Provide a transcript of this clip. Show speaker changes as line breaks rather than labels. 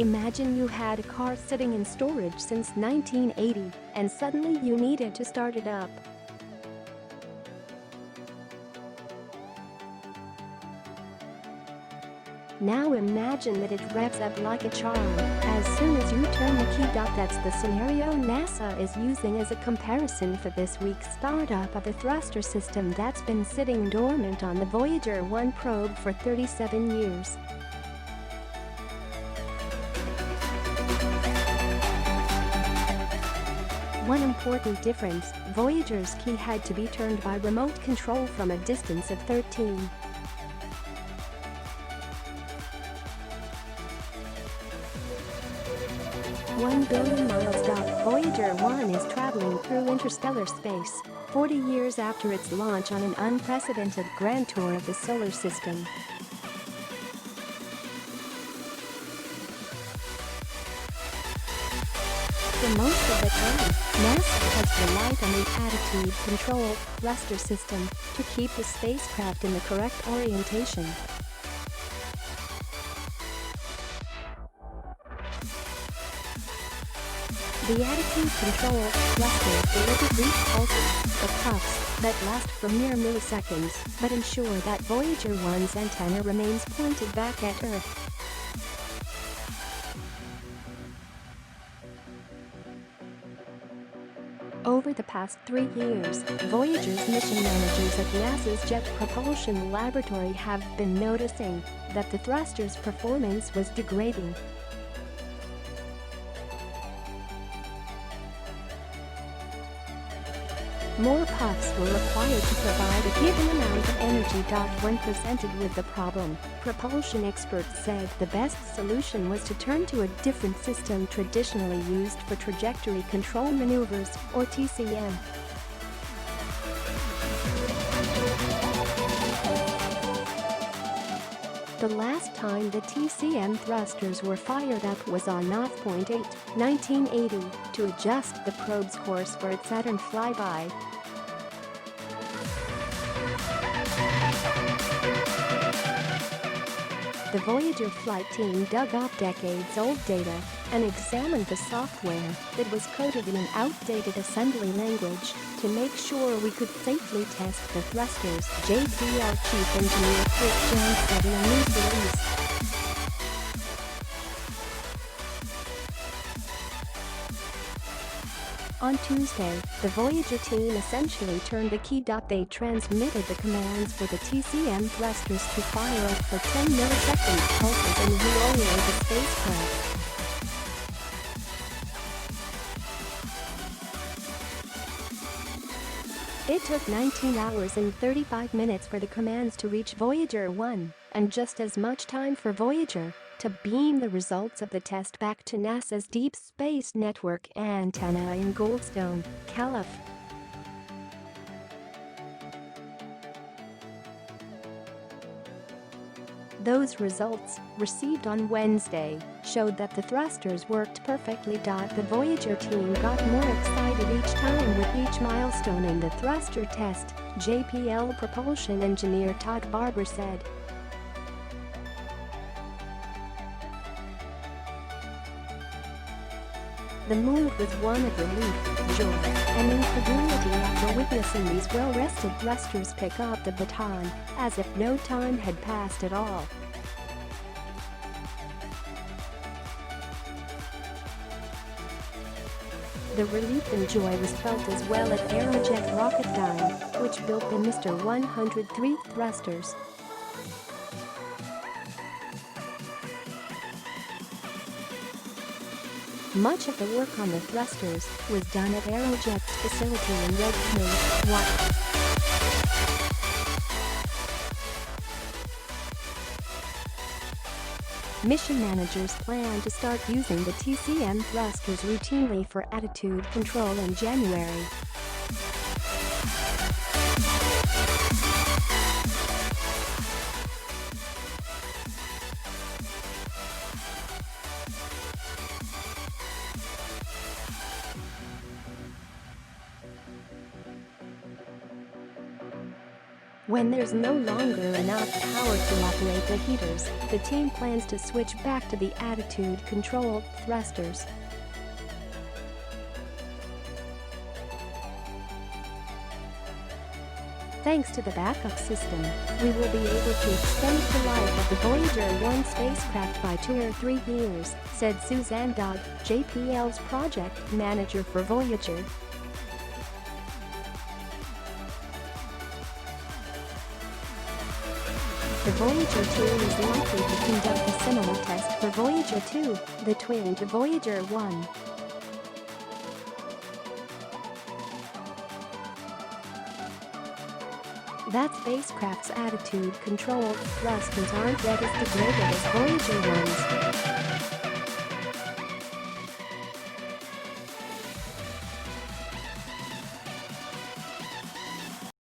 Imagine you had a car sitting in storage since 1980 and suddenly you needed to start it up. Now imagine that it revs up like a charm as soon as you turn the key. That's the scenario NASA is using as a comparison for this week's startup of the thruster system that's been sitting dormant on the Voyager 1 probe for 37 years. One important difference, Voyager's key had to be turned by remote control from a distance of 13. 1 billion miles. Voyager 1 is traveling through interstellar space, 40 years after its launch on an unprecedented grand tour of the solar system. For most of the time, NASA has relied on the attitude control thruster system to keep the spacecraft in the correct orientation. The attitude control thruster delivered brief pulses, or puffs, that last for mere milliseconds but ensure that Voyager 1's antenna remains pointed back at Earth. Over the past 3 years, Voyager's mission managers at NASA's Jet Propulsion Laboratory have been noticing that the thruster's performance was degrading. More puffs were required to provide a given amount of energy. When presented with the problem, propulsion experts said the best solution was to turn to a different system traditionally used for trajectory control maneuvers, or TCM. The last time the TCM thrusters were fired up was on 8, 1980, to adjust the probe's course for its Saturn flyby. The Voyager flight team dug up decades-old data and examined the software that was coded in an outdated assembly language to make sure we could safely test the thrusters, JPL Chief Engineer Chris Jones said in a news release. On Tuesday, the Voyager team essentially turned the key. They transmitted the commands for the TCM thrusters to fire up for 10 millisecond pulses and reorient the spacecraft. It took 19 hours and 35 minutes for the commands to reach Voyager 1, and just as much time for Voyager to beam the results of the test back to NASA's Deep Space Network antenna in Goldstone, Calif. Those results, received on Wednesday, showed that the thrusters worked perfectly. The Voyager team got more excited each time with each milestone in the thruster test, JPL propulsion engineer Todd Barber said. The mood was one of relief, joy, and incredulity after witnessing these well-rested thrusters pick up the baton, as if no time had passed at all. The relief and joy was felt as well at Aerojet Rocketdyne, which built the Mr. 103 thrusters. Much of the work on the thrusters was done at Aerojet's facility in Red Cave, Washington. Mission managers plan to start using the TCM thrusters routinely for attitude control in January. When there's no longer enough power to operate the heaters, the team plans to switch back to the attitude-controlled thrusters. Thanks to the backup system, we will be able to extend the life of the Voyager 1 spacecraft by 2 or 3 years, said Suzanne Dodd, JPL's project manager for Voyager. The Voyager 2 is likely to conduct a similar test for Voyager 2, the twin to Voyager 1. That spacecraft's attitude-controlled thrusters aren't yet as degraded as Voyager 1's.